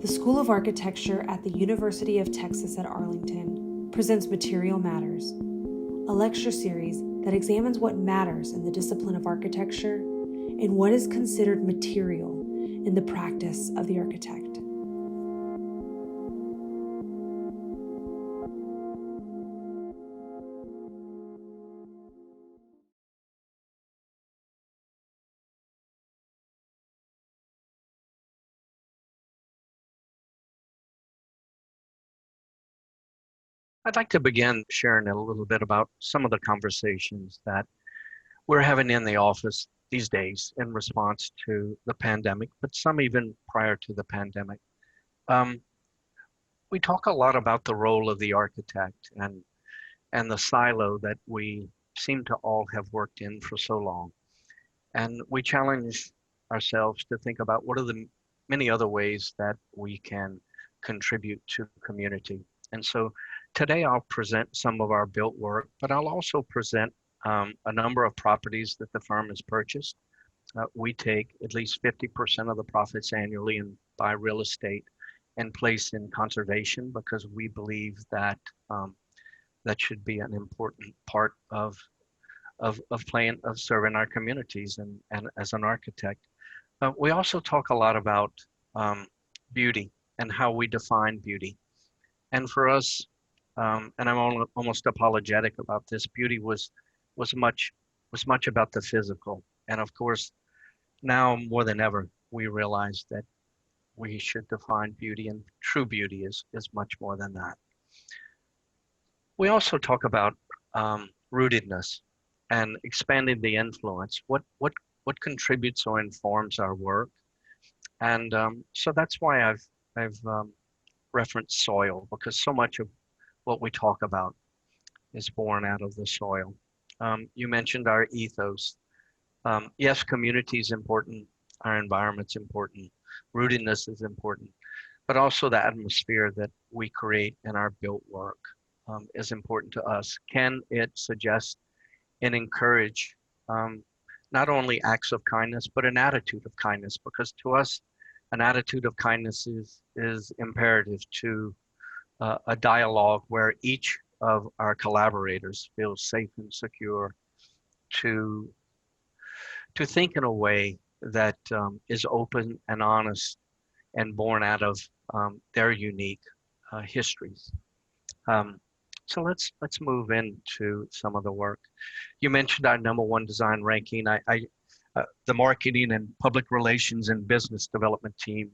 The School of Architecture at the University of Texas at Arlington presents Material Matters, a lecture series that examines what matters in the discipline of architecture and what is considered material in the practice of the architect. I'd like to begin sharing a little bit about some of the conversations that we're having in the office these days in response to the pandemic, but some even prior to the pandemic. Um, we talk a lot about the role of the architect and the silo that we seem to all have worked in for so long. And we challenge ourselves to think about what are the many other ways that we can contribute to the community. And so today I'll present some of our built work, but I'll also present a number of properties that the firm has purchased. We take at least 50% of the profits annually and buy real estate and place in conservation because we believe that that should be an important part of serving our communities and as an architect. We also talk a lot about beauty and how we define beauty. And for us, and I'm almost apologetic about this, beauty was much about the physical. And of course, now more than ever, we realize that we should define beauty, and true beauty is much more than that. We also talk about rootedness and expanding the influence. What contributes or informs our work, and so that's why I've referenced soil, because so much of what we talk about is born out of the soil. You mentioned our ethos. Yes, community is important. Our environment's important. Rootedness is important, but also the atmosphere that we create in our built work is important to us. Can it suggest and encourage not only acts of kindness, but an attitude of kindness? Because to us, an attitude of kindness is imperative to a dialogue where each of our collaborators feels safe and secure to think in a way that is open and honest and born out of their unique histories. So let's move into some of the work. You mentioned our #1 design ranking. The marketing and public relations and business development team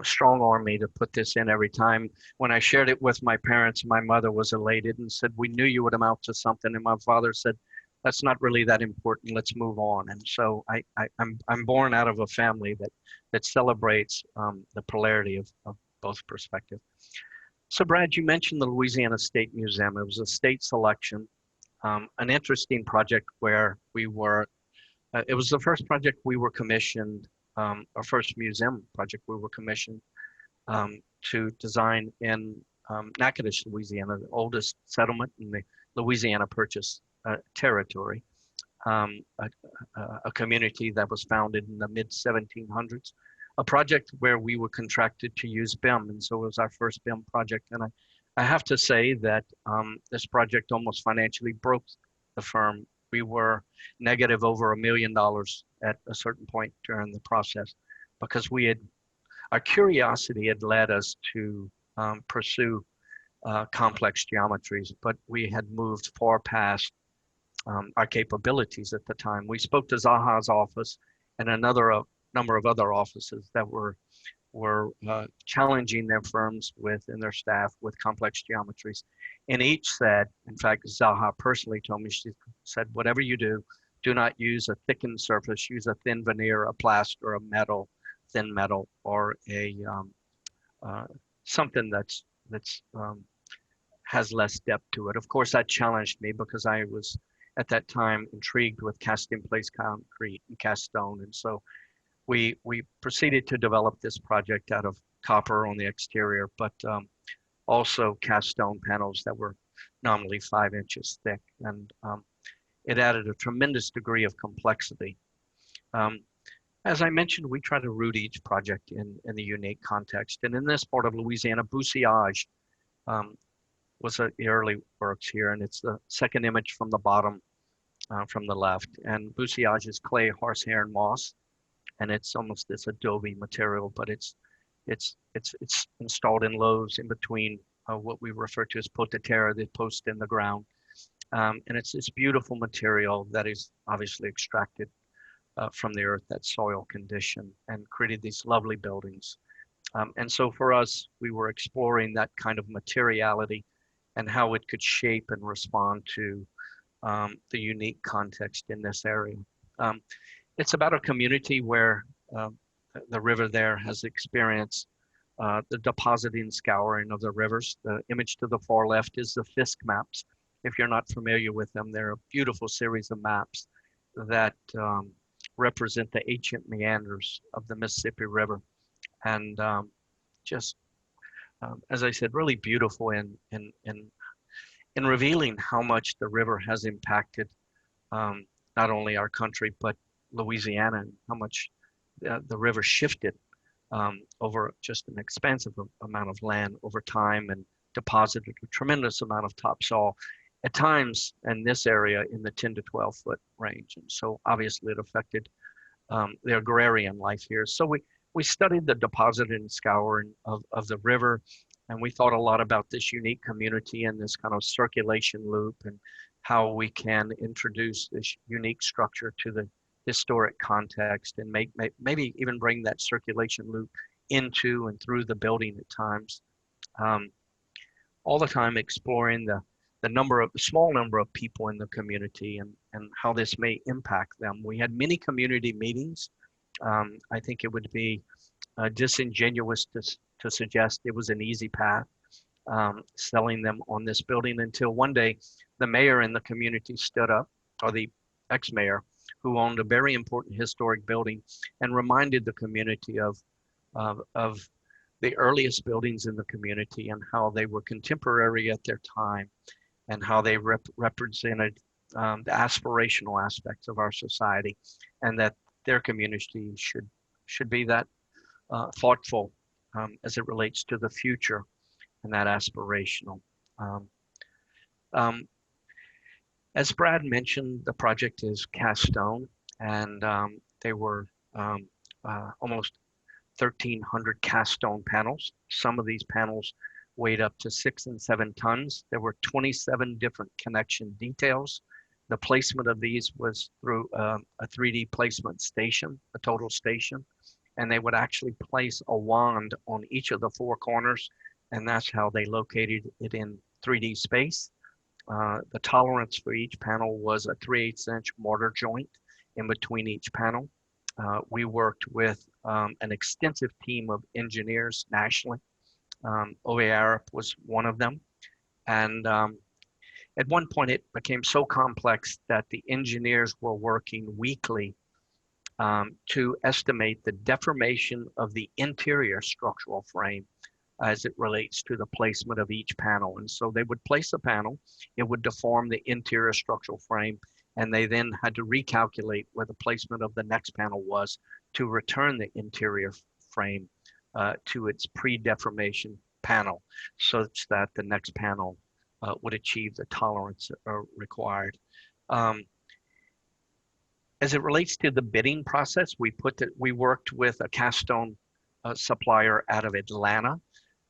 strong-armed me to put this in every time. When I shared it with my parents, my mother was elated and said, "We knew you would amount to something." And my father said, "That's not really that important. Let's move on." And so I'm born out of a family that celebrates the polarity of both perspectives. So Brad, you mentioned the Louisiana State Museum. It was a state selection, an interesting project where we were. It was the first project we were commissioned, our first museum project we were commissioned to design in Natchitoches, Louisiana, the oldest settlement in the Louisiana Purchase territory, a community that was founded in the mid-1700s, a project where we were contracted to use BIM, and so it was our first BIM project. And I have to say that this project almost financially broke the firm. We were negative over $1 million at a certain point during the process because our curiosity had led us to pursue complex geometries, but we had moved far past our capabilities at the time. We spoke to Zaha's office and another number of other offices that were challenging their firms and their staff with complex geometries. And each said, in fact, Zaha personally told me, she said, "Whatever you do, do not use a thickened surface, use a thin veneer, a plaster, a metal, thin metal, or a something that's has less depth to it." Of course, that challenged me because I was at that time intrigued with cast in place concrete and cast stone. And so we proceeded to develop this project out of copper on the exterior, but also cast stone panels that were nominally 5 inches thick. And it added a tremendous degree of complexity. As I mentioned, we try to root each project in the unique context. And in this part of Louisiana, Boussillage um, was the early works here, and it's the second image from the bottom, from the left. And Boussillage is clay, horsehair, and moss, and it's almost this adobe material, but it's installed in loaves in between what we refer to as pote de terre, the post in the ground. And it's this beautiful material that is obviously extracted from the earth, that soil condition, and created these lovely buildings. And so for us, we were exploring that kind of materiality and how it could shape and respond to the unique context in this area. It's about a community where the river there has experienced the depositing scouring of the rivers. The image to the far left is the Fisk maps. If you're not familiar with them, they're a beautiful series of maps that represent the ancient meanders of the Mississippi River. And just, as I said, really beautiful in revealing how much the river has impacted not only our country, but Louisiana, and how much the river shifted over just an expansive amount of land over time and deposited a tremendous amount of topsoil at times in this area in the 10 to 12 foot range. And so obviously it affected the agrarian life here. So we studied the deposit and scouring of the river, and we thought a lot about this unique community and this kind of circulation loop and how we can introduce this unique structure to the historic context and maybe even bring that circulation loop into and through the building at times. All the time exploring the small number of people in the community and how this may impact them. We had many community meetings. I think it would be disingenuous to suggest it was an easy path selling them on this building until one day the mayor in the community stood up, or the ex-mayor, who owned a very important historic building, and reminded the community of the earliest buildings in the community and how they were contemporary at their time and how they represented the aspirational aspects of our society, and that their community should be that thoughtful as it relates to the future and that aspirational. As Brad mentioned, the project is cast stone, and there were almost 1,300 cast stone panels. Some of these panels weighed up to 6 and 7 tons. There were 27 different connection details. The placement of these was through a 3D placement station, a total station, and they would actually place a wand on each of the 4 corners, and that's how they located it in 3D space. The tolerance for each panel was a 3/8 inch mortar joint in between each panel. We worked with an extensive team of engineers nationally. Arboretum was one of them. And at one point it became so complex that the engineers were working weekly to estimate the deformation of the interior structural frame as it relates to the placement of each panel. And so they would place a panel, it would deform the interior structural frame, and they then had to recalculate where the placement of the next panel was to return the interior frame to its pre-deformation panel, such that the next panel would achieve the tolerance required. As it relates to the bidding process, we worked with a cast stone supplier out of Atlanta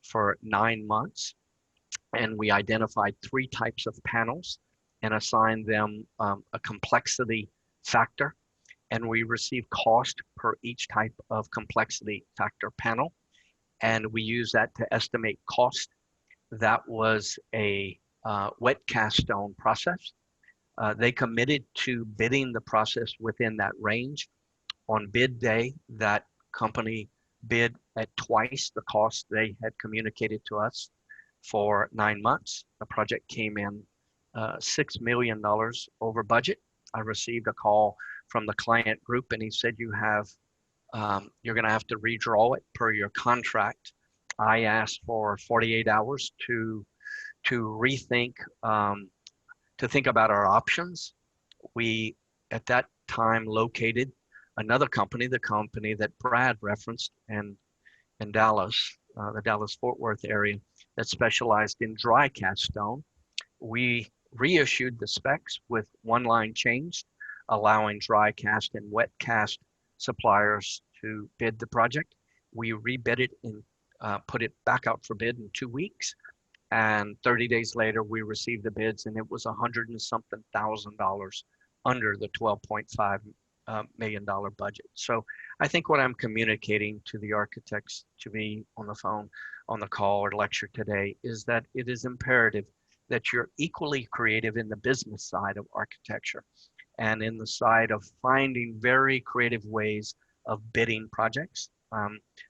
for 9 months, and we identified 3 types of panels and assigned them a complexity factor, and we received cost per each type of complexity factor panel, and we used that to estimate cost. That was a wet cast stone process. They committed to bidding the process within that range. On bid day, that company bid at twice the cost they had communicated to us for 9 months. The project came in $6 million over budget. I received a call from the client group, and he said, you're going to have to redraw it per your contract. I asked for 48 hours to rethink, to think about our options. We, at that time, located another company, the company that Brad referenced in Dallas, the Dallas-Fort Worth area, that specialized in dry cast stone. We reissued the specs with one line changed, allowing dry cast and wet cast suppliers to bid the project. We rebid it and put it back out for bid in 2 weeks. And 30 days later, we received the bids, and it was $100 and something thousand under the $12.5 million budget. So I think what I'm communicating to the architects, to me on the phone, on the call or lecture today, is that it is imperative that you're equally creative in the business side of architecture and in the side of finding very creative ways of bidding projects,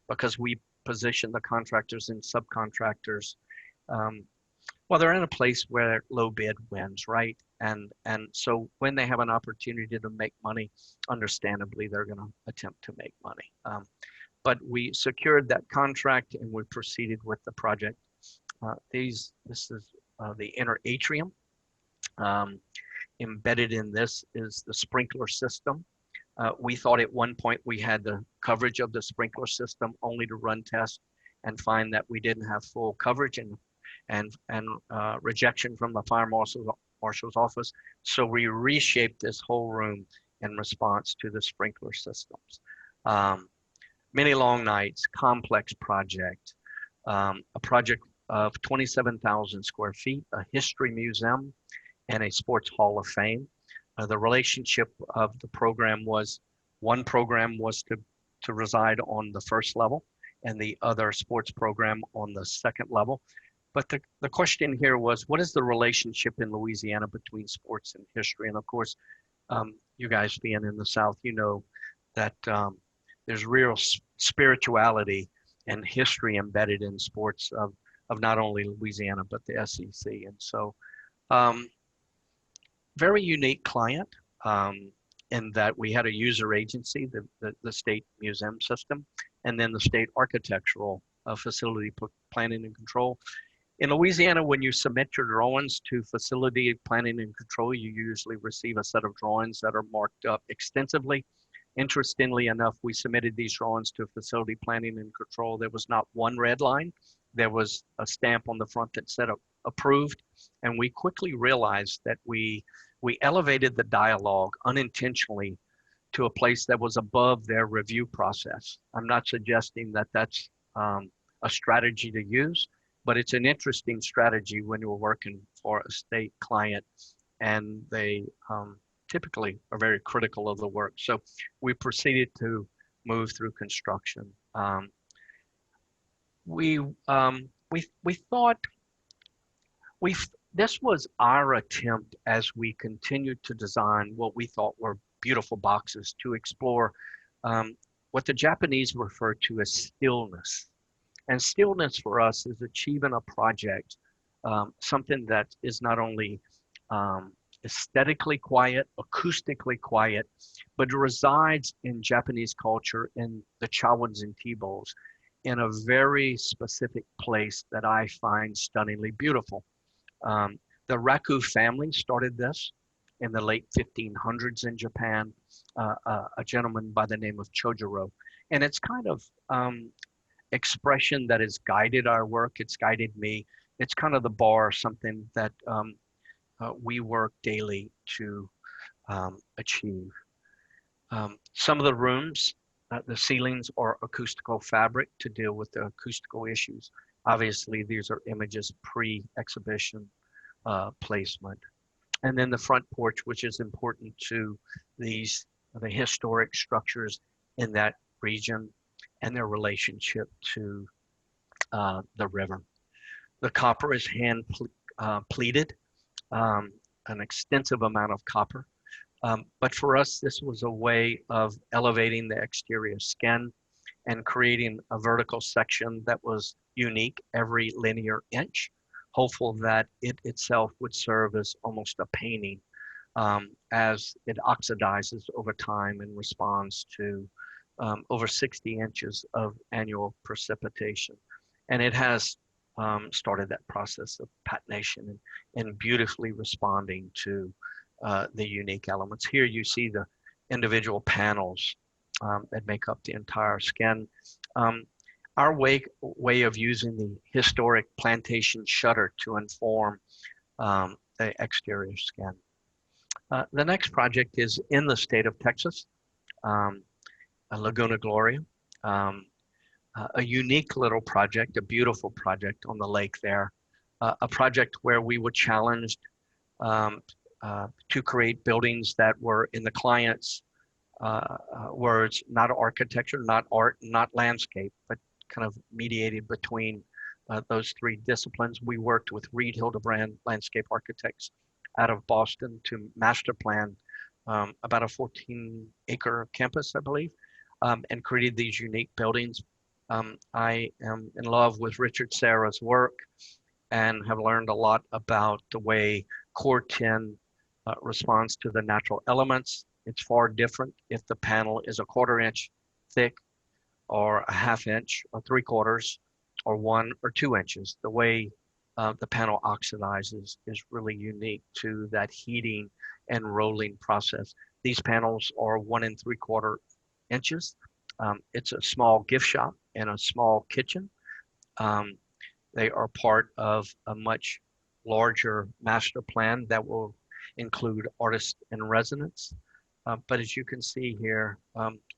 because we position the contractors and subcontractors. Well, they're in a place where low bid wins, right? And so when they have an opportunity to make money, understandably, they're going to attempt to make money. But we secured that contract and we proceeded with the project. This is the inner atrium. Embedded in this is the sprinkler system. We thought at one point we had the coverage of the sprinkler system, only to run tests and find that we didn't have full coverage and rejection from the fire marshal's office. So we reshaped this whole room in response to the sprinkler systems. Many long nights, complex project, a project of 27,000 square feet, a history museum, and a sports hall of fame. The relationship of the program was, one program was to reside on the first level and the other sports program on the second level. But the question here was, what is the relationship in Louisiana between sports and history? And of course, you guys being in the South, you know that there's real spirituality and history embedded in sports of not only Louisiana, but the SEC. And so, very unique client in that we had a user agency, the state museum system, and then the state architectural facility planning and control. In Louisiana, when you submit your drawings to facility planning and control, you usually receive a set of drawings that are marked up extensively. Interestingly enough, we submitted these drawings to facility planning and control. There was not one red line. There was a stamp on the front that said approved. And we quickly realized that we elevated the dialogue unintentionally to a place that was above their review process. I'm not suggesting that that's a strategy to use, but it's an interesting strategy when you're working for a state client and they typically are very critical of the work. So we proceeded to move through construction. We thought this was our attempt as we continued to design what we thought were beautiful boxes to explore what the Japanese refer to as stillness. And stillness for us is achieving a project, something that is not only aesthetically quiet, acoustically quiet, but resides in Japanese culture in the chawans and tebos in a very specific place that I find stunningly beautiful. The Raku family started this in the late 1500s in Japan, a gentleman by the name of Chojiro. And it's kind of expression that has guided our work. It's guided me. It's kind of the bar, something that we work daily to achieve. Some of the rooms, the ceilings are acoustical fabric to deal with the acoustical issues. Obviously, these are images pre-exhibition placement. And then the front porch, which is important to the historic structures in that region and their relationship to the river. The copper is hand pleated, an extensive amount of copper. But for us, this was a way of elevating the exterior skin and creating a vertical section that was unique every linear inch, hopeful that it itself would serve as almost a painting as it oxidizes over time and responds to over 60 inches of annual precipitation. And it has started that process of patination and beautifully responding to the unique elements. Here you see the individual panels that make up the entire skin. Um, our way of using the historic plantation shutter to inform the exterior skin. The next project is in the state of Texas, um, Lagoona Glory, um, a unique little project, a beautiful project on the lake there, a project where we were challenged to create buildings that were in the client's words, not architecture, not art, not landscape, but kind of mediated between those three disciplines. We worked with Reed Hildebrand landscape architects out of Boston to master plan about a 14-acre campus, I believe, and created these unique buildings. I am in love with Richard Serra's work and have learned a lot about the way Core 10 responds to the natural elements. It's far different if the panel is a 1/4 inch thick or a 1/2 inch or 3/4 or 1 or 2 inches. The way the panel oxidizes is really unique to that heating and rolling process. These panels are 1 3/4 inches. It's a small gift shop and a small kitchen. Um, they are part of a much larger master plan that will include artists in residence. But as you can see here,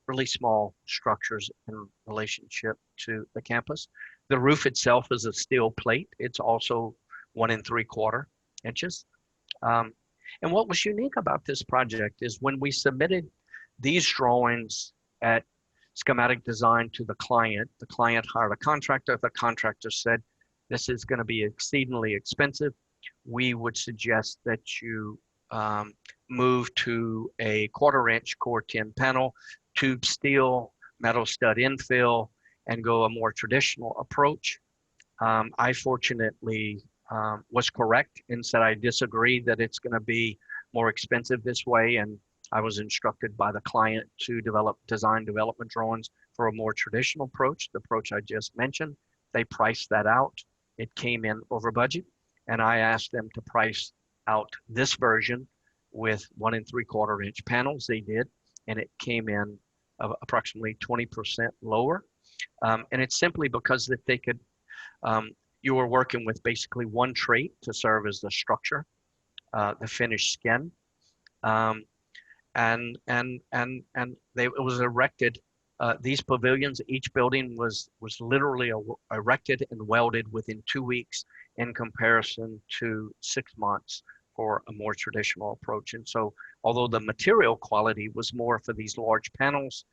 really small structures in relationship to the campus. The roof itself is a steel plate. It's also 1 3/4 inches. Um, and what was unique about this project is when we submitted these drawings at schematic design to the client hired a contractor. The contractor said, this is going to be exceedingly expensive. We would suggest that you move to a 1/4 inch Core 10 panel, tube steel, metal stud infill, and go a more traditional approach. I fortunately was correct and said I disagree that it's going to be more expensive this way. And I was instructed by the client to develop design development drawings for a more traditional approach, the approach I just mentioned. They priced that out. It came in over budget. And I asked them to price out this version with 1 3/4 inch panels. They did, and it came in approximately 20% lower. And it's simply because that they could, you were working with basically one trait to serve as the structure, the finished skin. And it was erected. These pavilions, each building was literally erected and welded within 2 weeks in comparison to 6 months for a more traditional approach. And so although the material quality was more for these large panels,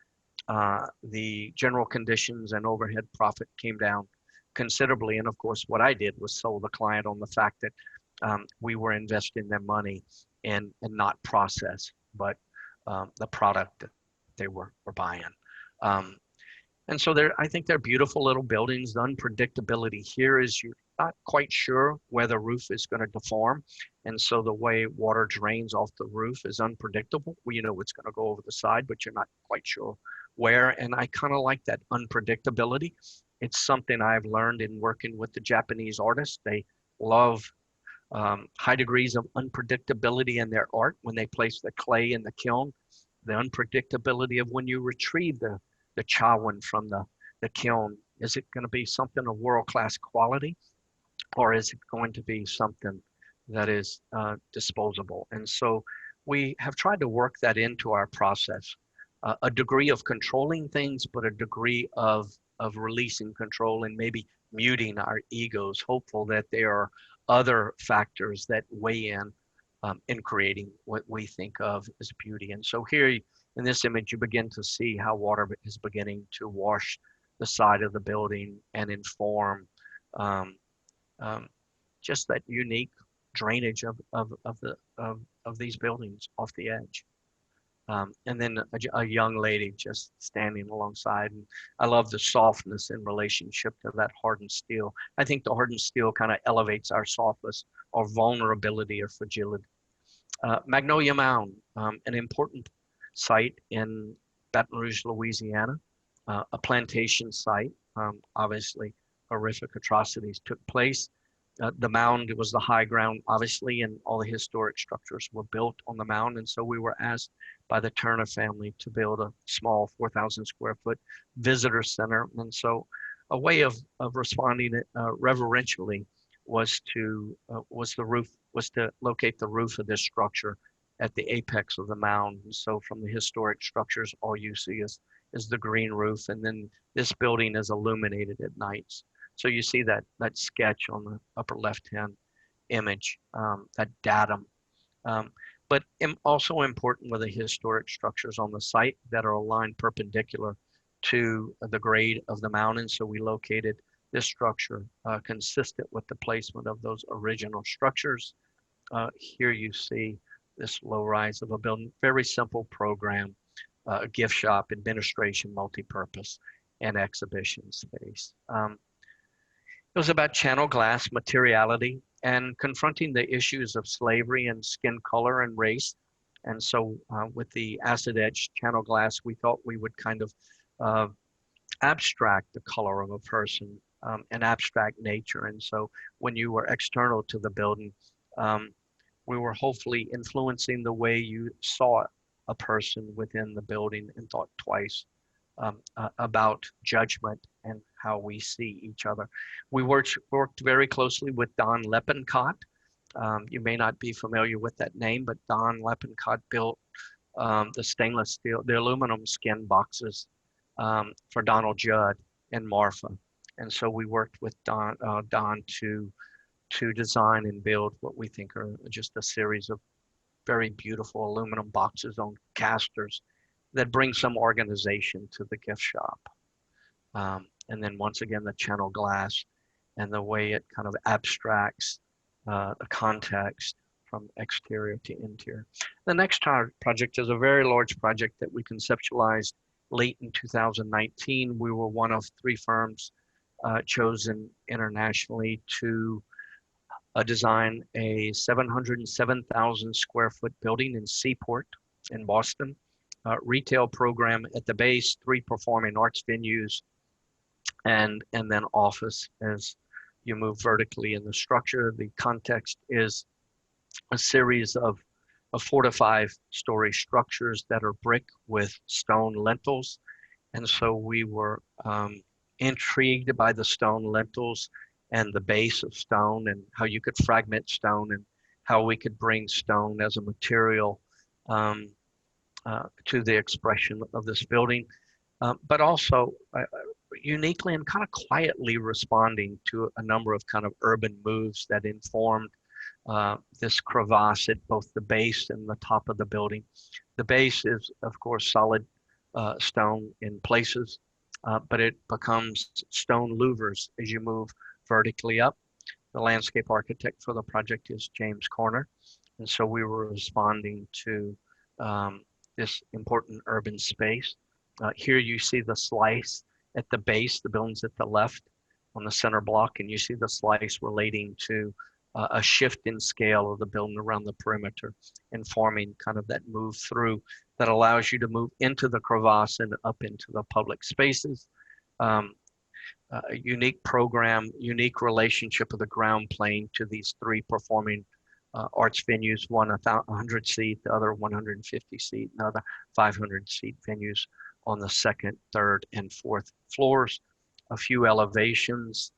the general conditions and overhead profit came down considerably. And of course, what I did was sold the client on the fact that we were investing their money in not process, but the product that they were buying. And so I think they're beautiful little buildings. The unpredictability here is you're not quite sure where the roof is going to deform. And so the way water drains off the roof is unpredictable. Well, you know it's going to go over the side, but you're not quite sure where. And I kind of like that unpredictability. It's something I've learned in working with the Japanese artists. They love high degrees of unpredictability in their art when they place the clay in the kiln. The unpredictability of when you retrieve the chawin from the kiln. Is it going to be something of world-class quality, or is it going to be something that is disposable? And so we have tried to work that into our process, a degree of controlling things, but a degree of releasing control and maybe muting our egos, hopeful that there are other factors that weigh in creating what we think of as beauty. And so here in this image, you begin to see how water is beginning to wash the side of the building and inform just that unique drainage of these buildings off the edge. And then a young lady just standing alongside. And I love the softness in relationship to that hardened steel. I think the hardened steel kind of elevates our softness or vulnerability or fragility. Magnolia Mound, an important site in Baton Rouge, Louisiana, a plantation site. Obviously, horrific atrocities took place. The mound was the high ground, obviously, and all the historic structures were built on the mound. And so we were asked by the Turner family to build a small 4,000 square foot visitor center. And so a way of responding reverentially was to locate the roof of this structure at the apex of the mound. And so from the historic structures, all you see is the green roof, and then this building is illuminated at nights. So you see that sketch on the upper left-hand image, that datum. But also important were the historic structures on the site that are aligned perpendicular to the grade of the mountain. So we located this structure consistent with the placement of those original structures. Here you see this low rise of a building, very simple program, a gift shop, administration, multi-purpose, and exhibition space. It was about channel glass materiality and confronting the issues of slavery and skin color and race. And so with the acid etched channel glass, we thought we would kind of abstract the color of a person, and abstract nature. And so when you were external to the building, we were hopefully influencing the way you saw a person within the building and thought twice about judgment and how we see each other. We worked very closely with Don Leppincott. You may not be familiar with that name, but Don Leppincott built the stainless steel, the aluminum skin boxes for Donald Judd and Marfa. And so we worked with Don to design and build what we think are just a series of very beautiful aluminum boxes on casters that bring some organization to the gift shop. And then once again, the channel glass and the way it kind of abstracts the context from exterior to interior. The next project is a very large project that we conceptualized late in 2019. We were one of 3 firms chosen internationally to design a 707,000 square foot building in Seaport in Boston. Retail program at the base, 3 performing arts venues, and then office as you move vertically in the structure. The context is a series of 4 to 5 story structures that are brick with stone lintels. And so we were intrigued by the stone lintels and the base of stone and how you could fragment stone and how we could bring stone as a material to the expression of this building, but also uniquely and kind of quietly responding to a number of kind of urban moves that informed this crevasse at both the base and the top of the building. The base is, of course, solid stone in places, but it becomes stone louvers as you move vertically up. The landscape architect for the project is James Corner. And so we were responding to this important urban space. Here you see the slice at the base, the building's at the left on the center block, and you see the slice relating to a shift in scale of the building around the perimeter, informing kind of that move through that allows you to move into the crevasse and up into the public spaces. A unique program, unique relationship of the ground plane to these 3 performing arts venues, one 100 seat, the other 150 seat, and other 500 seat venues on the 2nd, 3rd, and 4th floors. A few elevations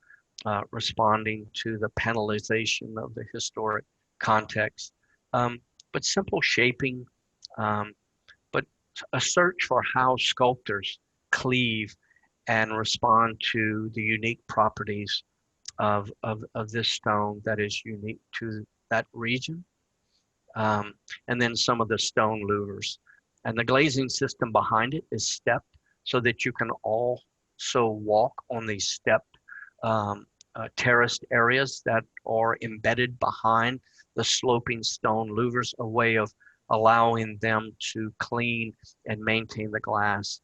responding to the panelization of the historic context, but simple shaping, but a search for how sculptors cleave and respond to the unique properties of this stone that is unique to that region. And then some of the stone louvers. And the glazing system behind it is stepped so that you can also walk on these stepped terraced areas that are embedded behind the sloping stone louvers, a way of allowing them to clean and maintain the glass,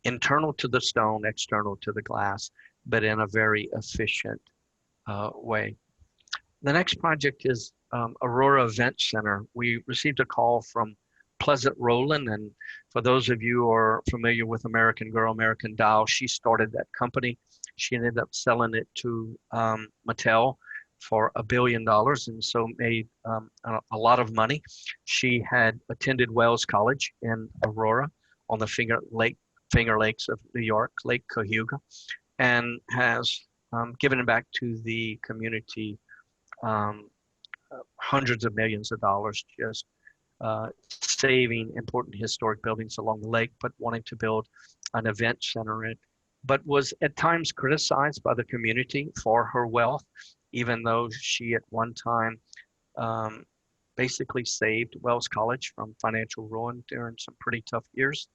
internal to the stone, external to the glass, but in a very efficient way. The next project is Aurora Event Center. We received a call from Pleasant Rowland, and for those of you who are familiar with American Girl, American Doll, she started that company. She ended up selling it to Mattel for $1 billion, and so made a lot of money. She had attended Wells College in Aurora on the Finger Lakes of New York, Lake Cayuga, and has given back to the community um, hundreds of millions of dollars, just saving important historic buildings along the lake, but wanting to build an event center in it, but was at times criticized by the community for her wealth, even though she at one time um, basically saved Wells College from financial ruin during some pretty tough years.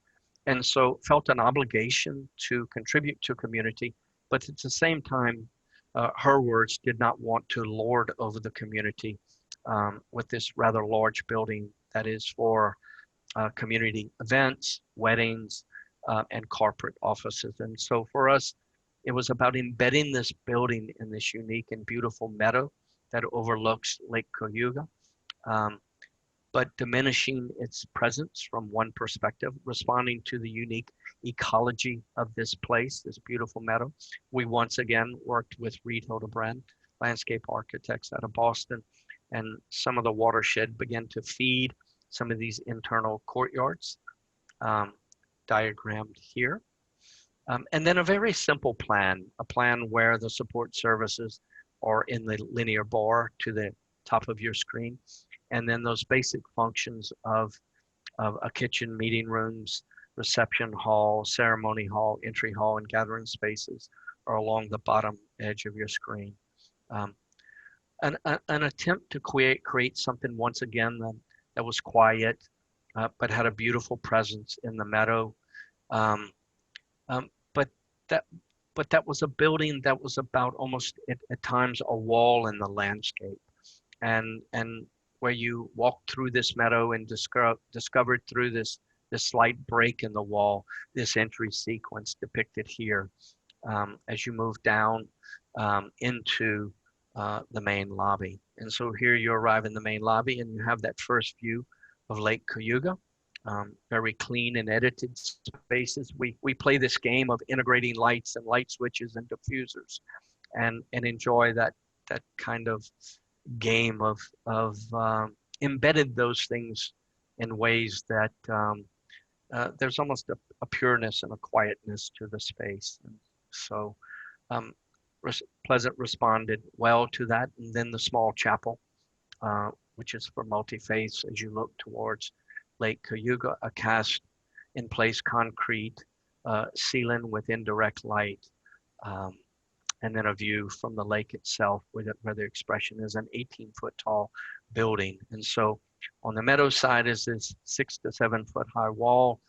And so felt an obligation to contribute to community, but at the same time, her words, did not want to lord over the community with this rather large building that is for community events, weddings, and corporate offices. And so for us, it was about embedding this building in this unique and beautiful meadow that overlooks Lake Cayuga, um, but diminishing its presence from one perspective, responding to the unique ecology of this place, this beautiful meadow. We once again worked with Reed Hildebrand, landscape architects out of Boston, and some of the watershed began to feed some of these internal courtyards, diagrammed here. And then a very simple plan, a plan where the support services are in the linear bar to the top of your screen. And then those basic functions of a kitchen, meeting rooms, reception hall, ceremony hall, entry hall, and gathering spaces are along the bottom edge of your screen. An attempt to create something once again that was quiet, but had a beautiful presence in the meadow. Um, um, but that was a building that was about almost at times a wall in the landscape, and where you walked through this meadow and discovered through this slight break in the wall, this entry sequence depicted here, as you move down into the main lobby. And so here you arrive in the main lobby and you have that first view of Lake Cayuga. Very clean and edited spaces. We play this game of integrating lights and light switches and diffusers, and enjoy that kind of game of embedded those things in ways that there's almost a pureness and a quietness to the space. And so Pleasant responded well to that. And then the small chapel, which is for multi-faiths as you look towards Lake Cayuga, a cast in place concrete ceiling with indirect light, and then a view from the lake itself where the expression is an 18-foot tall building. And so on the meadow side is this 6 to 7 foot high wall,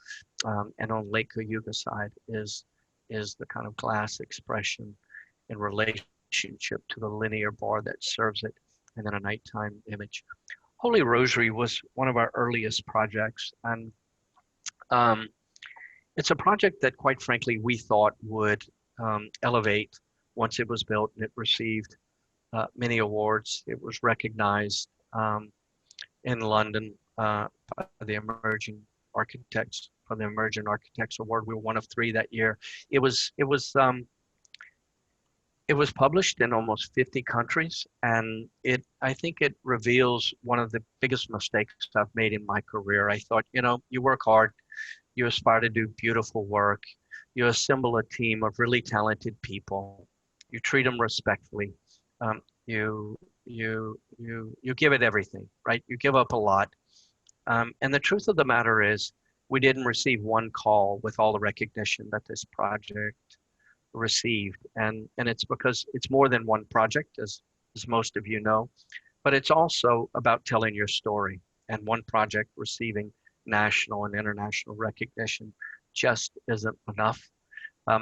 and on Lake Cayuga side is the kind of glass expression in relationship to the linear bar that serves it, and then a nighttime image. Holy Rosary was one of our earliest projects, and it's a project that, quite frankly, we thought would elevate once it was built, and it received many awards. It was recognized in London by the Emerging Architects, for the Emerging Architects Award. We were one of 3 that year. It was published in almost 50 countries, and I think it reveals one of the biggest mistakes I've made in my career. I thought, you work hard, you aspire to do beautiful work, you assemble a team of really talented people, you treat them respectfully, you give it everything, right? You give up a lot. And the truth of the matter is, we didn't receive one call with all the recognition that this project received, and it's because it's more than one project, as most of you know, but it's also about telling your story, and one project receiving national and international recognition just isn't enough. I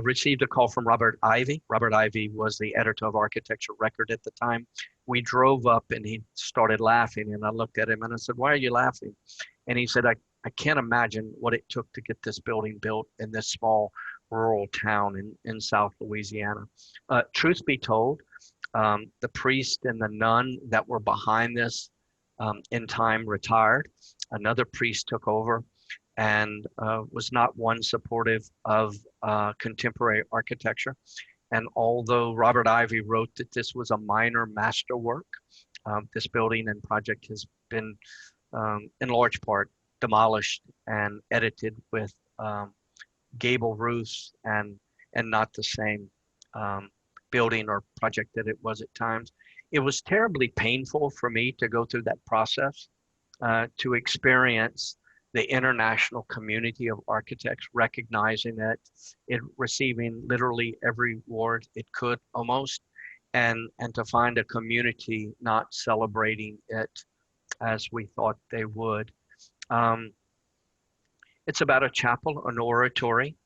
received a call from Robert Ivy. Robert Ivy was the editor of Architecture Record at the time. We drove up and he started laughing, and I looked at him and I said, "Why are you laughing?" And he said, I can't imagine what it took to get this building built in this small rural town in South Louisiana. Truth be told, the priest and the nun that were behind this in time retired. Another priest took over and was not one supportive of contemporary architecture. And although Robert Ivy wrote that this was a minor masterwork, this building and project has been, in large part, demolished and edited with gable roofs and not the same um, building or project that it was at times. It was terribly painful for me to go through that process, to experience the international community of architects recognizing it receiving literally every award it could almost, and to find a community not celebrating it as we thought they would. Um, it's about a chapel, an oratory,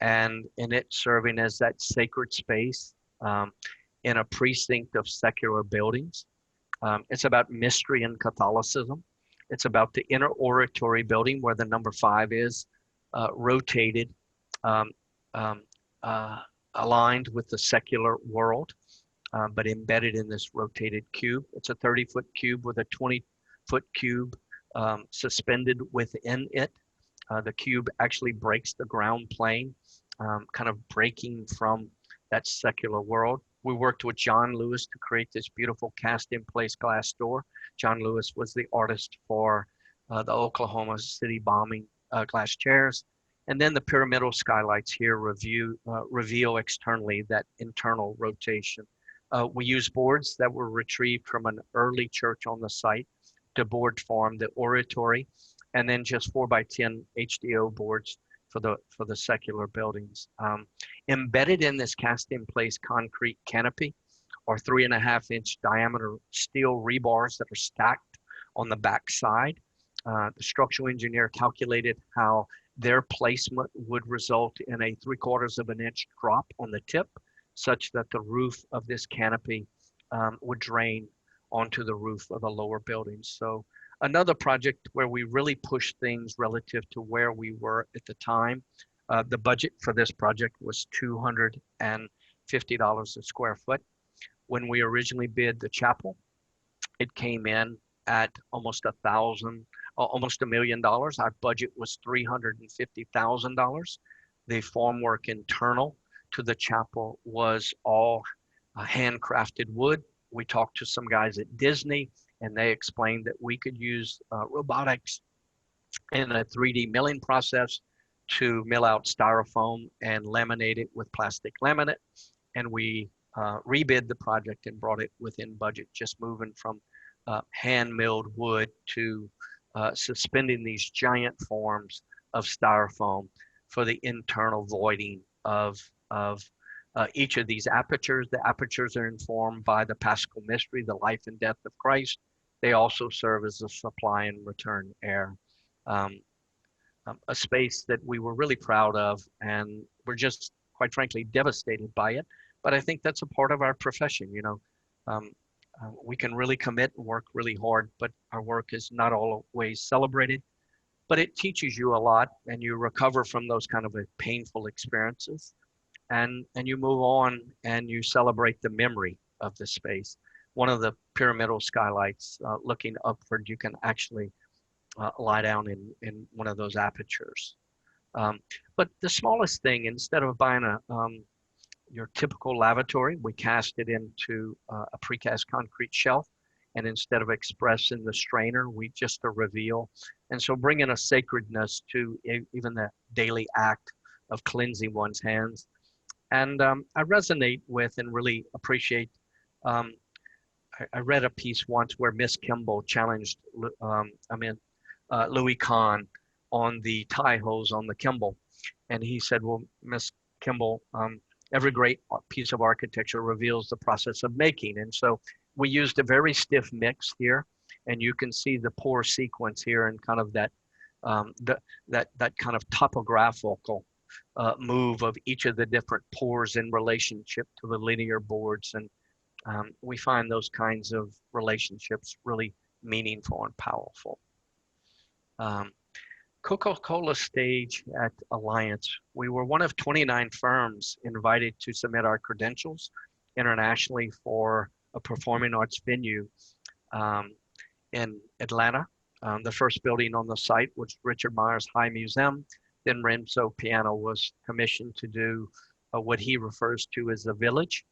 and in it serving as that sacred space um, in a precinct of secular buildings. It's about mystery and Catholicism. It's about the inner oratory building where the number 5 is, rotated, um, um, uh, aligned with the secular world, but embedded in this rotated cube. It's a 30-foot cube with a 20-foot cube suspended within it. The cube actually breaks the ground plane, kind of breaking from that secular world. We worked with John Lewis to create this beautiful cast-in-place glass door. John Lewis was the artist for the Oklahoma City bombing glass chairs. And then the pyramidal skylights here reveal externally that internal rotation. We use boards that were retrieved from an early church on the site to board form the oratory, and then just 4x10 HDO boards for the secular buildings. Embedded in this cast-in-place concrete canopy are 3.5-inch diameter steel rebars that are stacked on the back side. The structural engineer calculated how their placement would result in a 3/4 of an inch drop on the tip, such that the roof of this canopy would drain onto the roof of the lower buildings. So another project where we really pushed things relative to where we were at the time. The budget for this project was $250 a square foot. When we originally bid the chapel, it came in at almost $1 million. Our budget was $350,000. The formwork internal to the chapel was all handcrafted wood. We talked to some guys at Disney, and they explained that we could use robotics and a 3D milling process to mill out styrofoam and laminate it with plastic laminate. And we rebid the project and brought it within budget, just moving from hand milled wood to suspending these giant forms of styrofoam for the internal voiding of each of these apertures. The apertures are informed by the Paschal Mystery, the life and death of Christ. They also serve as a supply and return air. A space that we were really proud of, and we're just, quite frankly, devastated by it. But I think that's a part of our profession. We can really commit and work really hard, but our work is not always celebrated. But it teaches you a lot, and you recover from those kind of painful experiences. And you move on and you celebrate the memory of the space. One of the pyramidal skylights, looking upward, you can actually lie down in one of those apertures. But the smallest thing, instead of buying your typical lavatory, we cast it into a precast concrete shelf. And instead of expressing the strainer, we just a reveal. And so bringing a sacredness to even the daily act of cleansing one's hands. And I resonate with and really appreciate, I read a piece once where Miss Kimball challenged, Louis Kahn on the tie hose on the Kimball. And he said, well, Miss Kimball, every great piece of architecture reveals the process of making. And so we used a very stiff mix here, and you can see the pore sequence here and kind of that kind of topographical move of each of the different pores in relationship to the linear boards. And we find those kinds of relationships really meaningful and powerful. CocaCola stage at Alliance. We were one of 29 firms invited to submit our credentials internationally for a performing arts venue in Atlanta. The first building on the site was Richard Myers High Museum. Then Renzo Piano was commissioned to do what he refers to as the village,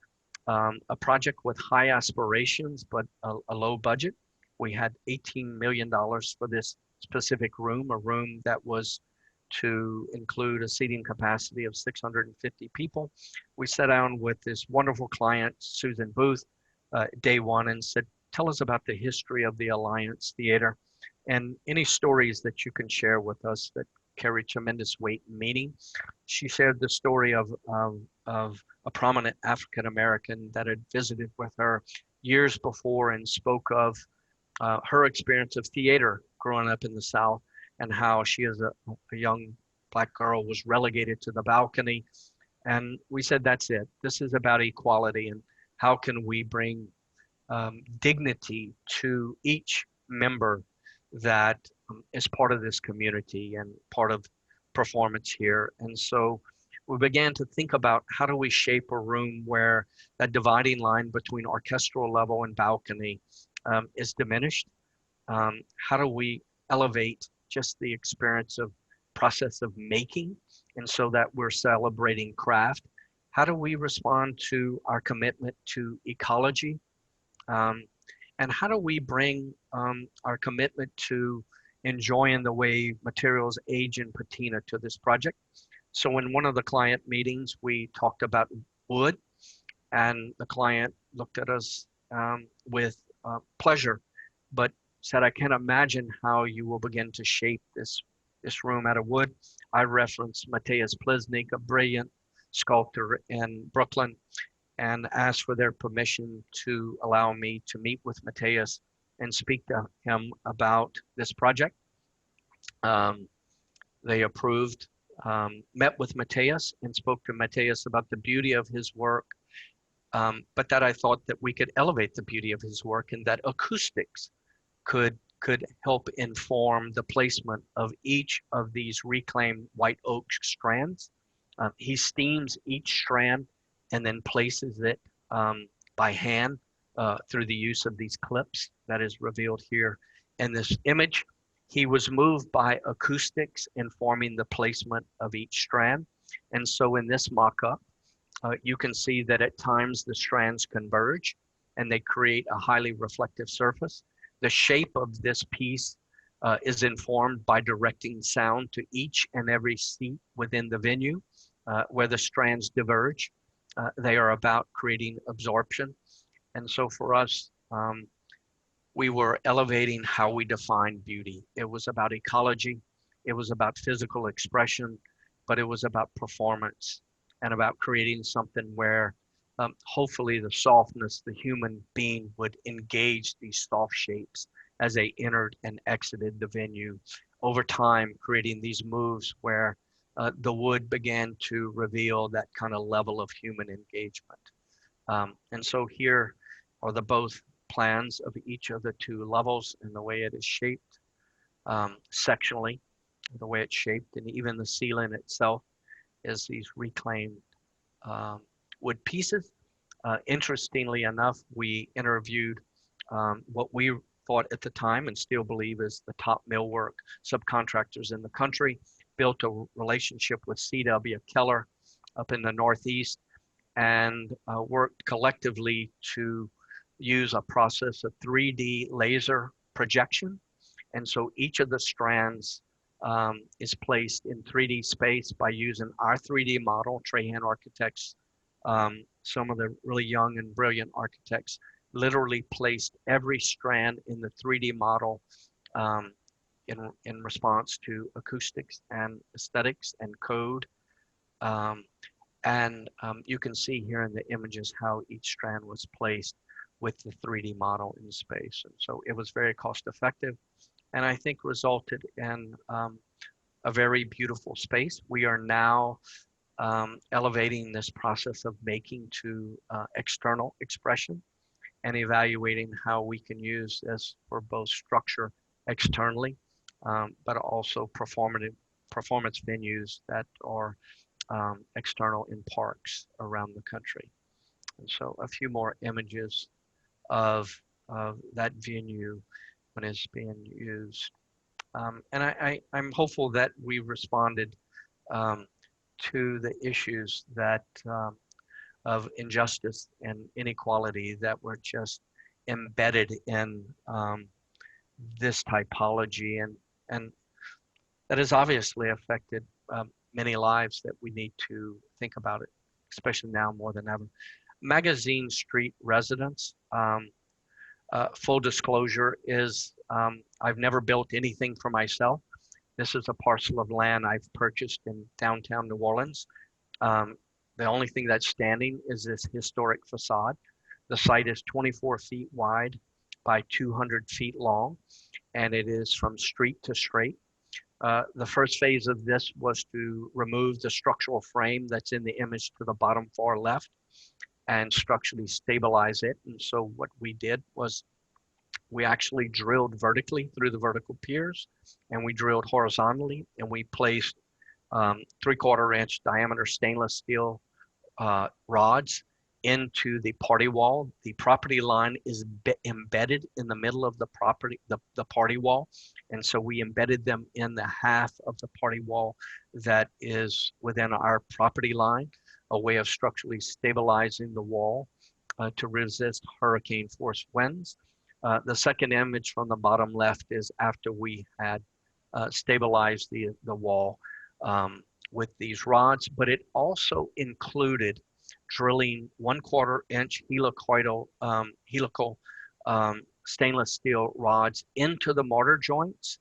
a project with high aspirations, but a low budget. We had $18 million for this specific room, a room that was to include a seating capacity of 650 people. We sat down with this wonderful client, Susan Booth, day one, and said, tell us about the history of the Alliance Theater and any stories that you can share with us that carry tremendous weight and meaning. She shared the story of a prominent African American that had visited with her years before and spoke of her experience of theater growing up in the South and how she, as a young Black girl, was relegated to the balcony. And we said, that's it. This is about equality, and how can we bring dignity to each member that is part of this community and part of performance here. And so we began to think about, how do we shape a room where that dividing line between orchestral level and balcony is diminished? How do we elevate just the experience of process of making, and so that we're celebrating craft? How do we respond to our commitment to ecology? And how do we bring our commitment to enjoying the way materials age in patina to this project? So in one of the client meetings, we talked about wood, and the client looked at us with pleasure, but said, I can't imagine how you will begin to shape this room out of wood. I referenced Matthias Plesnik, a brilliant sculptor in Brooklyn, and asked for their permission to allow me to meet with Matthias and speak to him about this project. They approved, met with Matthias and spoke to Matthias about the beauty of his work, but that I thought that we could elevate the beauty of his work, and that acoustics could help inform the placement of each of these reclaimed white oak strands. He steams each strand and then places it by hand through the use of these clips that is revealed here in this image. He was moved by acoustics informing the placement of each strand. And so in this mock-up, you can see that at times the strands converge and they create a highly reflective surface. The shape of this piece is informed by directing sound to each and every seat within the venue where the strands diverge. They are about creating absorption. And so for us, we were elevating how we define beauty. It was about ecology, it was about physical expression, but it was about performance and about creating something where hopefully the softness, the human being would engage these soft shapes as they entered and exited the venue. Over time, creating these moves where the wood began to reveal that kind of level of human engagement. And so here are the both plans of each of the two levels and the way it is shaped sectionally, the way it's shaped, and even the ceiling itself is these reclaimed wood pieces. Interestingly enough, we interviewed what we thought at the time and still believe is the top millwork subcontractors in the country, built a relationship with C.W. Keller up in the Northeast, and worked collectively to use a process of 3D laser projection. And so each of the strands is placed in 3D space by using our 3D model. Trahan Architects, some of the really young and brilliant architects, literally placed every strand in the 3D model in response to acoustics and aesthetics and code. You can see here in the images how each strand was placed with the 3D model in space. And so it was very cost effective, and I think resulted in a very beautiful space. We are now elevating this process of making to external expression and evaluating how we can use this for both structure externally, but also performance venues that are external in parks around the country. And so a few more images of that venue when it's being used. And I'm hopeful that we responded to the issues that of injustice and inequality that were just embedded in this typology, and that has obviously affected many lives that we need to think about it, especially now more than ever. Magazine Street residents, full disclosure is I've never built anything for myself. This is a parcel of land I've purchased in downtown New Orleans. The only thing that's standing is this historic facade. The site is 24 feet wide by 200 feet long, and it is from street to straight. The first phase of this was to remove the structural frame that's in the image to the bottom far left and structurally stabilize it. And so what we did was we actually drilled vertically through the vertical piers, and we drilled horizontally, and we placed 3/4 inch diameter stainless steel rods into the party wall. The property line is embedded in the middle of the property, the party wall. And so we embedded them in the half of the party wall that is within our property line, a way of structurally stabilizing the wall to resist hurricane force winds. The second image from the bottom left is after we had stabilized the wall with these rods, but it also included drilling 1/4 inch helical stainless steel rods into the mortar joints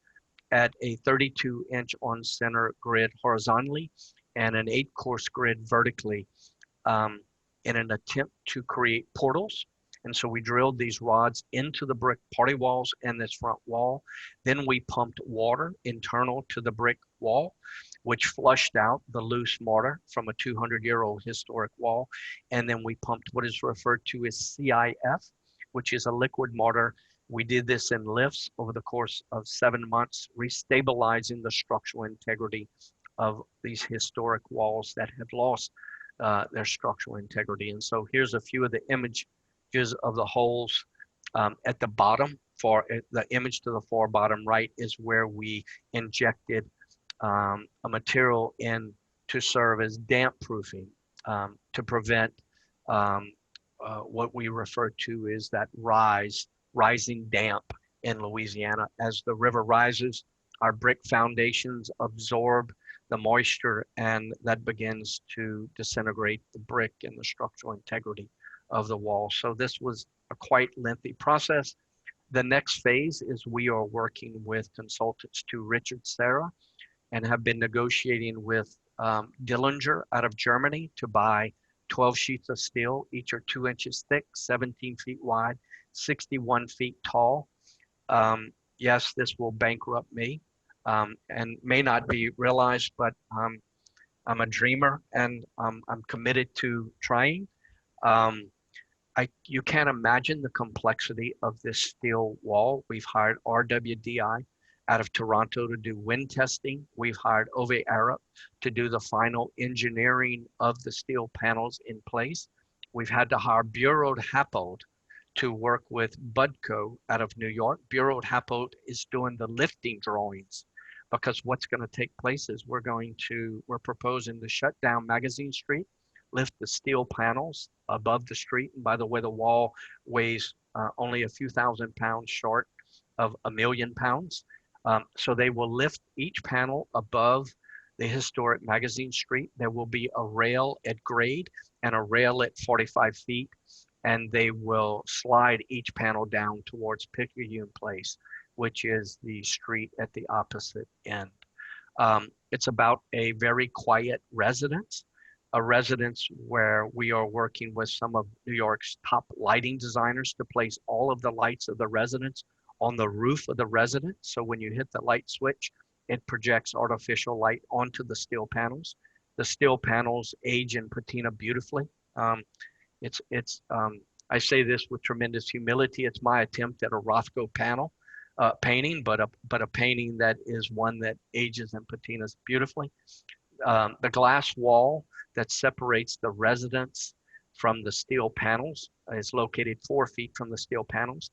at a 32 inch on center grid horizontally and an 8-course grid vertically in an attempt to create portals. And so we drilled these rods into the brick party walls and this front wall. Then we pumped water internal to the brick wall, which flushed out the loose mortar from a 200-year-old historic wall. And then we pumped what is referred to as CIF, which is a liquid mortar. We did this in lifts over the course of 7 months, restabilizing the structural integrity of these historic walls that had lost their structural integrity. And so here's a few of the images of the holes at the bottom. For the image to the far bottom right is where we injected a material in to serve as damp proofing to prevent what we refer to as that rising damp in Louisiana. As the river rises, our brick foundations absorb the moisture, and that begins to disintegrate the brick and the structural integrity of the wall. So this was a quite lengthy process. The next phase is we are working with consultants to Richard Serra and have been negotiating with Dillinger out of Germany to buy 12 sheets of steel. Each are 2 inches thick, 17 feet wide, 61 feet tall. Yes, this will bankrupt me and may not be realized, but I'm a dreamer and I'm committed to trying. You can't imagine the complexity of this steel wall. We've hired RWDI out of Toronto to do wind testing. We've hired Ove Arup to do the final engineering of the steel panels in place. We've had to hire Bureau Happold to work with Budco out of New York. Bureau Happold is doing the lifting drawings, because what's going to take place is we're proposing to shut down Magazine Street, lift the steel panels above the street. And by the way, the wall weighs only a few thousand pounds short of 1 million pounds. So they will lift each panel above the historic Magazine Street. There will be a rail at grade and a rail at 45 feet, and they will slide each panel down towards Picayune Place, which is the street at the opposite end. It's about a very quiet residence, a residence where we are working with some of New York's top lighting designers to place all of the lights of the residence on the roof of the residence. So when you hit the light switch, it projects artificial light onto the steel panels. The steel panels age in patina beautifully. I say this with tremendous humility. It's my attempt at a Rothko panel painting, but a painting that is one that ages and patinas beautifully. The glass wall that separates the residence from the steel panels is located 4 feet from the steel panels.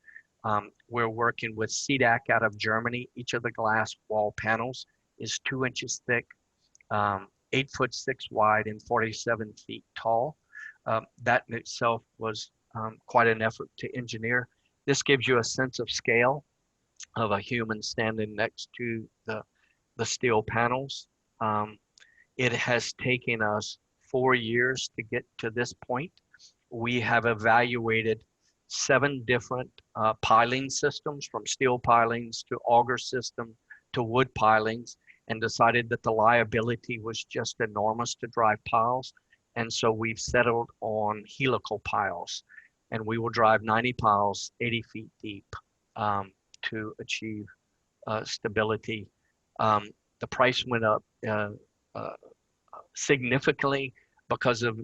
We're working with CDAC out of Germany. Each of the glass wall panels is 2 inches thick, 8'6" wide and 47 feet tall. That in itself was quite an effort to engineer. This gives you a sense of scale of a human standing next to the steel panels. Um, it has taken us 4 years to get to this point. We have evaluated 7 different piling systems, from steel pilings to auger system to wood pilings, and decided that the liability was just enormous to drive piles. And so we've settled on helical piles, and we will drive 90 piles 80 feet deep to achieve stability. The price went up uh, significantly because of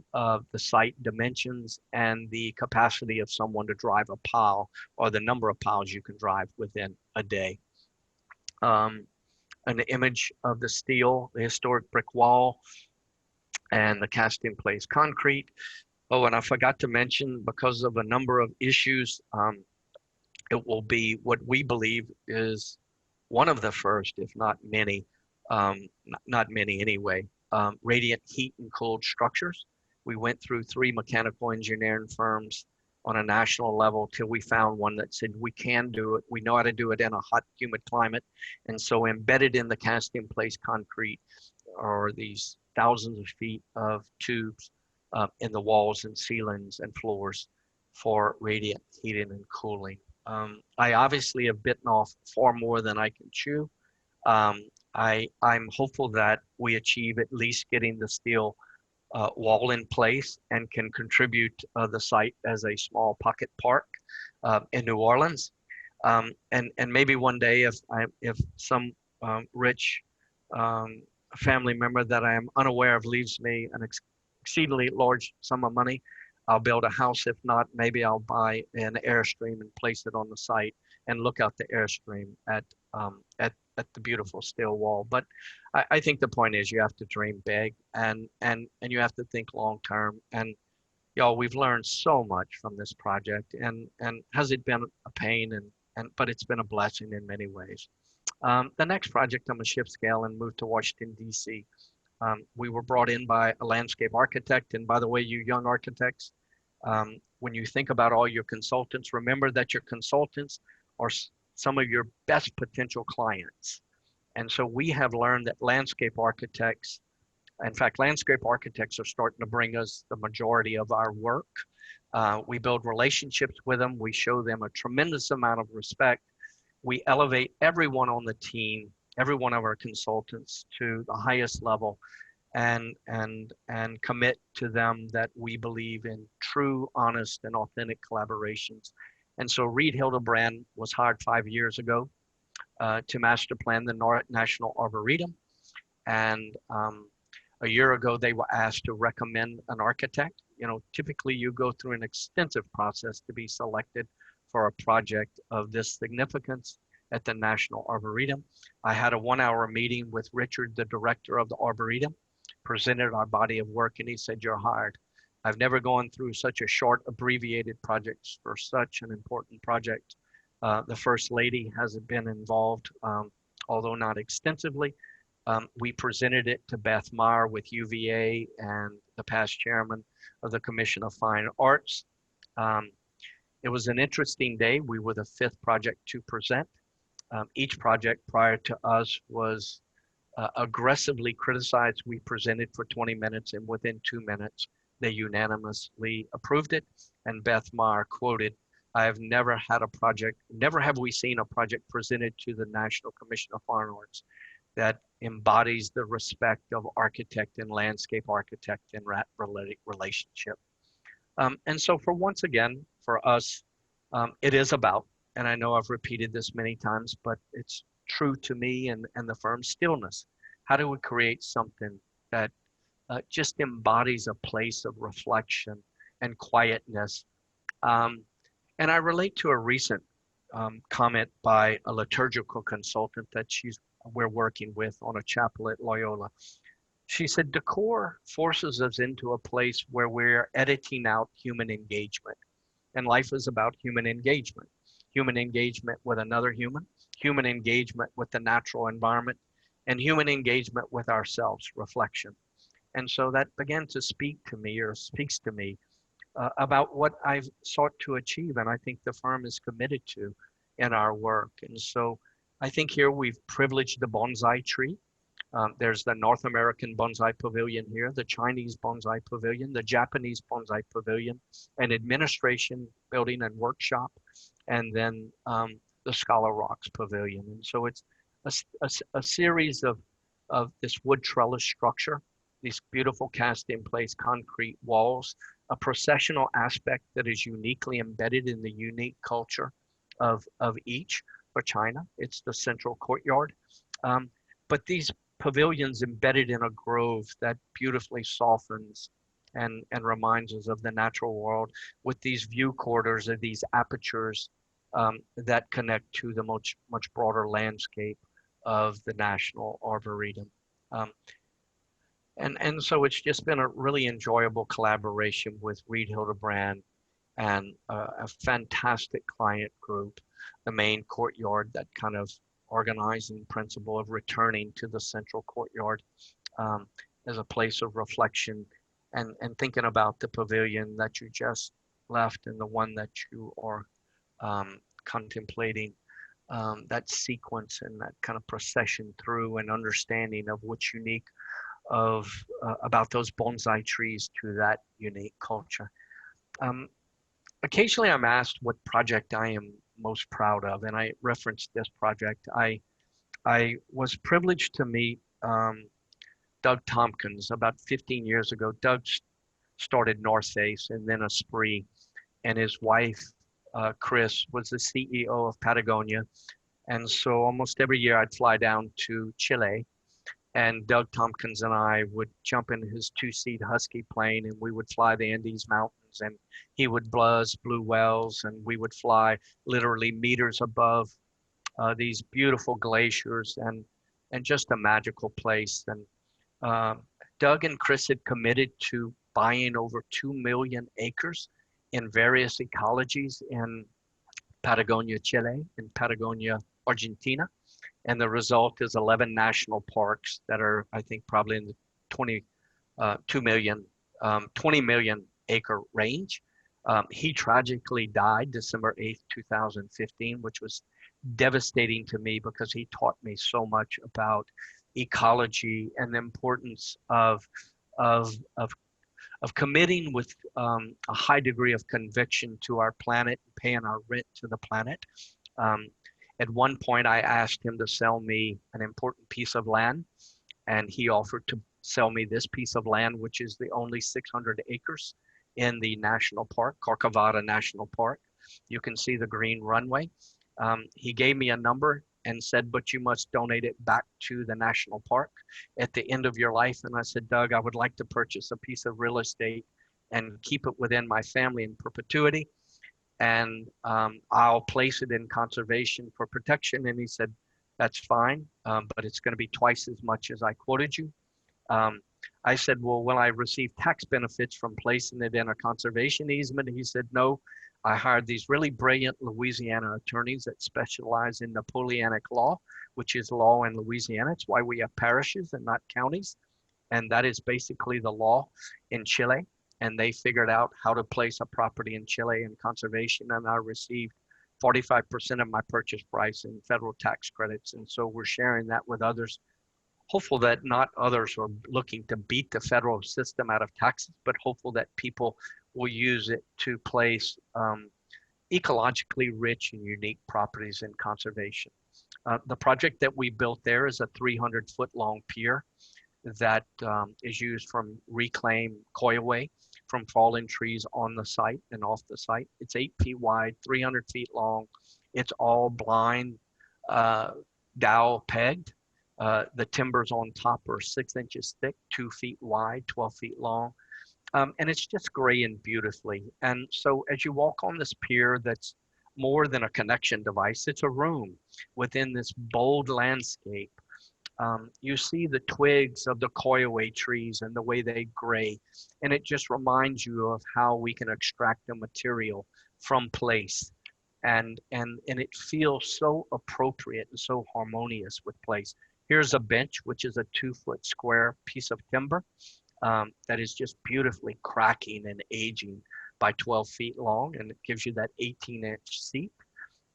the site dimensions and the capacity of someone to drive a pile, or the number of piles you can drive within a day. An image of the steel, the historic brick wall, and the cast in place concrete. Oh, and I forgot to mention, because of a number of issues, it will be what we believe is one of the first, if not many, not many anyway, radiant heat and cooled structures. We went through 3 mechanical engineering firms on a national level till we found one that said we can do it. We know how to do it in a hot, humid climate. And so embedded in the cast in place concrete are these thousands of feet of tubes in the walls and ceilings and floors for radiant heating and cooling. I obviously have bitten off far more than I can chew. I'm hopeful that we achieve at least getting the steel wall in place and can contribute the site as a small pocket park in New Orleans. And maybe one day, if some rich family member that I am unaware of leaves me an exceedingly large sum of money, I'll build a house. If not, maybe I'll buy an Airstream and place it on the site and look out the Airstream at the beautiful steel wall. But I think the point is, you have to dream big, and you have to think long term. And y'all, we've learned so much from this project, and has it been a pain, but it's been a blessing in many ways. The next project, I'm gonna shift scale and move to Washington, D.C. We were brought in by a landscape architect. And by the way, you young architects, when you think about all your consultants, remember that your consultants are some of your best potential clients. And so we have learned that landscape architects, in fact, landscape architects are starting to bring us the majority of our work. We build relationships with them. We show them a tremendous amount of respect. We elevate everyone on the team, every one of our consultants, to the highest level, and commit to them that we believe in true, honest, and authentic collaborations. And so Reed Hildebrand was hired 5 years ago to master plan the National Arboretum. And a year ago, they were asked to recommend an architect. Typically you go through an extensive process to be selected for a project of this significance at the National Arboretum. I had a 1-hour meeting with Richard, the director of the Arboretum, presented our body of work, and he said, "You're hired." I've never gone through such a short, abbreviated project for such an important project. The First Lady has been involved, although not extensively. We presented it to Beth Meyer with UVA and the past chairman of the Commission of Fine Arts. It was an interesting day. We were the 5th project to present. Each project prior to us was aggressively criticized. We presented for 20 minutes, and within 2 minutes, they unanimously approved it. And Beth Meyer quoted, "I have never had a project, never have we seen a project presented to the National Commission of Fine Arts that embodies the respect of architect and landscape architect in that relationship." And so once again, for us, it is about, and I know I've repeated this many times, but it's true to me and the firm, stillness. How do we create something that just embodies a place of reflection and quietness? And I relate to a recent comment by a liturgical consultant that we're working with on a chapel at Loyola. She said, decor forces us into a place where we're editing out human engagement. And life is about human engagement with another human engagement with the natural environment, and human engagement with ourselves, reflection. And so that began to speak to me, or speaks to me, about what I've sought to achieve, and I think the firm is committed to in our work. And so I think here we've privileged the bonsai tree. There's the North American Bonsai Pavilion here, the Chinese Bonsai Pavilion, the Japanese Bonsai Pavilion, an administration building and workshop, and then the Scholar Rocks Pavilion. And so it's a series of this wood trellis structure, these beautiful cast in place concrete walls, a processional aspect that is uniquely embedded in the unique culture of each. For China, it's the central courtyard. But these pavilions embedded in a grove that beautifully softens and reminds us of the natural world, with these view quarters or these apertures that connect to the much broader landscape of the National Arboretum. Um, and so it's just been a really enjoyable collaboration with Reed Hildebrand and a fantastic client group, the main courtyard, that kind of organizing principle of returning to the central courtyard as a place of reflection, and thinking about the pavilion that you just left and the one that you are contemplating, that sequence and that kind of procession through, and understanding of what's unique of about those bonsai trees to that unique culture. Occasionally I'm asked what project I am most proud of, and I referenced this project. I was privileged to meet Doug Tompkins about 15 years ago. Doug started North Face and then Esprit, and his wife, Chris, was the CEO of Patagonia. And so almost every year I'd fly down to Chile, and Doug Tompkins and I would jump in his two-seat Husky plane, and we would fly the Andes Mountains, and he would buzz blue wells, and we would fly literally meters above these beautiful glaciers, and just a magical place. And Doug and Chris had committed to buying over 2 million acres in various ecologies in Patagonia, Chile, and Patagonia, Argentina. And the result is 11 national parks that are, I think, probably in the 20 million acre range. He tragically died December 8th, 2015, which was devastating to me, because he taught me so much about ecology and the importance of committing with a high degree of conviction to our planet, paying our rent to the planet. At one point, I asked him to sell me an important piece of land, and he offered to sell me this piece of land, which is the only 600 acres in the national park, Corcovado National Park. You can see the green runway. He gave me a number and said, but you must donate it back to the national park at the end of your life. And I said, Doug, I would like to purchase a piece of real estate and keep it within my family in perpetuity. And I'll place it in conservation for protection. And he said, that's fine, but it's going to be twice as much as I quoted you. I said, well, will I receive tax benefits from placing it in a conservation easement? He said, no. I hired these really brilliant Louisiana attorneys that specialize in Napoleonic law, which is law in Louisiana. It's why we have parishes and not counties. And that is basically the law in Chile. And they figured out how to place a property in Chile in conservation. And I received 45% of my purchase price in federal tax credits. And so we're sharing that with others, hopeful that not others are looking to beat the federal system out of taxes, but hopeful that people will use it to place ecologically rich and unique properties in conservation. The project that we built there is a 300-foot long pier that is used from reclaimed coilway from fallen trees on the site and off the site. It's 8 feet wide, 300 feet long. It's all blind dowel pegged. The timbers on top are 6 inches thick, 2 feet wide, 12 feet long. And it's just gray and beautifully. And so as you walk on this pier, that's more than a connection device, it's a room within this bold landscape. You see the twigs of the coilway trees and the way they gray. And it just reminds you of how we can extract the material from place. And it feels so appropriate and so harmonious with place. Here's a bench, which is a 2-foot square piece of timber. that is just beautifully cracking and aging by 12 feet long, and it gives you that 18-inch seat.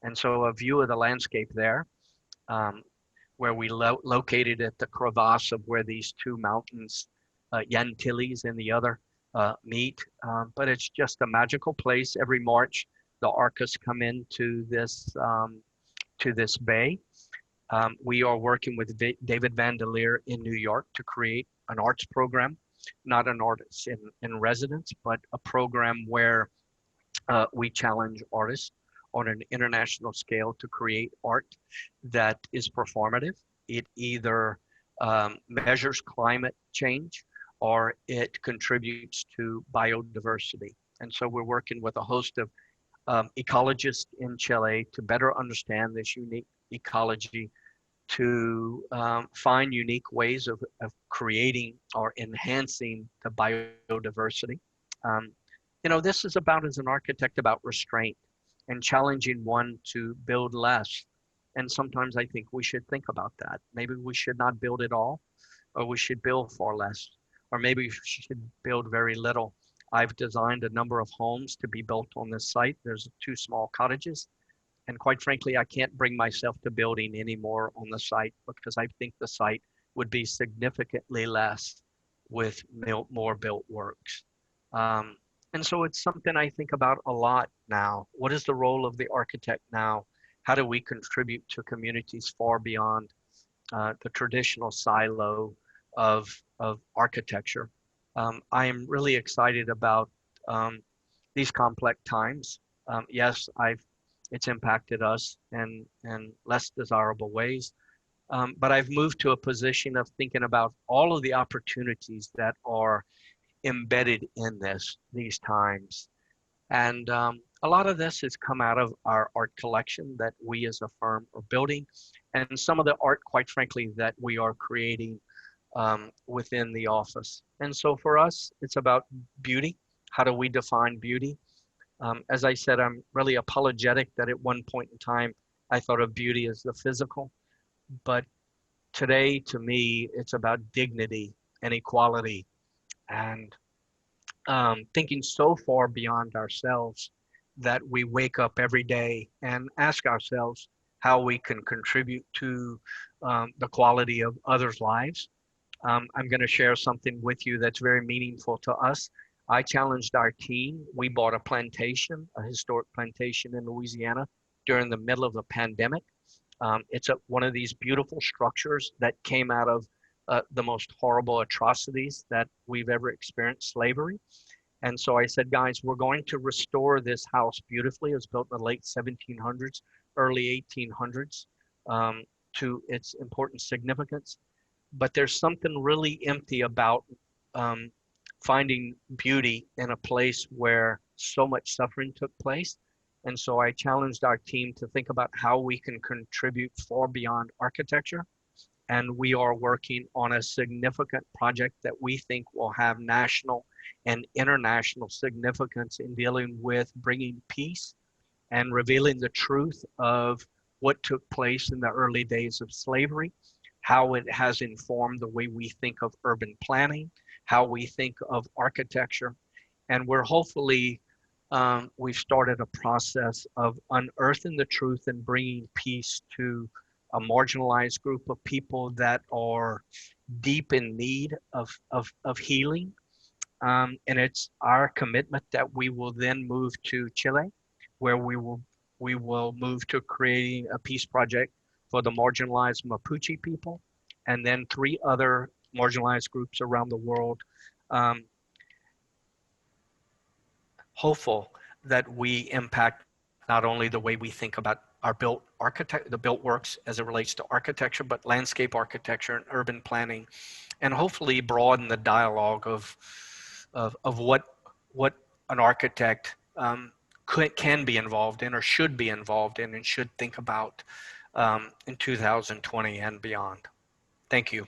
And so a view of the landscape there, um, where we located at the crevasse of where these two mountains, Yantilles and the other, meet. But it's just a magical place. Every March, the Arcas come into to this bay. We are working with David Vandelier in New York to create an arts program, not an artist in residence, but a program where we challenge artists on an international scale to create art that is performative. It either measures climate change or it contributes to biodiversity. And so we're working with a host of ecologists in Chile to better understand this unique ecology, to find unique ways of creating or enhancing the biodiversity. Um, this is about, as an architect, about restraint and challenging one to build less. And sometimes I think we should think about that. Maybe we should not build at all, or we should build far less, or maybe we should build very little. I've designed a number of homes to be built on this site. There's 2 small cottages. And quite frankly, I can't bring myself to building any more on the site because I think the site would be significantly less with more built works. And so it's something I think about a lot now. What is the role of the architect now? How do we contribute to communities far beyond the traditional silo of architecture? I am really excited about these complex times. Yes, it's impacted us in less desirable ways. But I've moved to a position of thinking about all of the opportunities that are embedded in these times. And a lot of this has come out of our art collection that we as a firm are building, and some of the art, quite frankly, that we are creating within the office. And so for us, it's about beauty. How do we define beauty? As I said, I'm really apologetic that at one point in time, I thought of beauty as the physical. But today, to me, it's about dignity and equality and thinking so far beyond ourselves that we wake up every day and ask ourselves how we can contribute to the quality of others' lives. I'm going to share something with you that's very meaningful to us. I challenged our team. We bought a plantation, a historic plantation in Louisiana during the middle of the pandemic. It's one of these beautiful structures that came out of the most horrible atrocities that we've ever experienced, slavery. And so I said, guys, we're going to restore this house beautifully. It was built in the late 1700s, early 1800s, to its important significance. But there's something really empty about finding beauty in a place where so much suffering took place. And so I challenged our team to think about how we can contribute far beyond architecture. And we are working on a significant project that we think will have national and international significance in dealing with bringing peace and revealing the truth of what took place in the early days of slavery, how it has informed the way we think of urban planning, how we think of architecture. And we're hopefully, we've started a process of unearthing the truth and bringing peace to a marginalized group of people that are deep in need of healing. And it's our commitment that we will then move to Chile, where we will move to creating a peace project for the marginalized Mapuche people, and then 3 other marginalized groups around the world. Hopeful that we impact not only the way we think about our the built works as it relates to architecture, but landscape architecture and urban planning, and hopefully broaden the dialogue of what an architect can be involved in, or should be involved in, and should think about in 2020 and beyond. Thank you.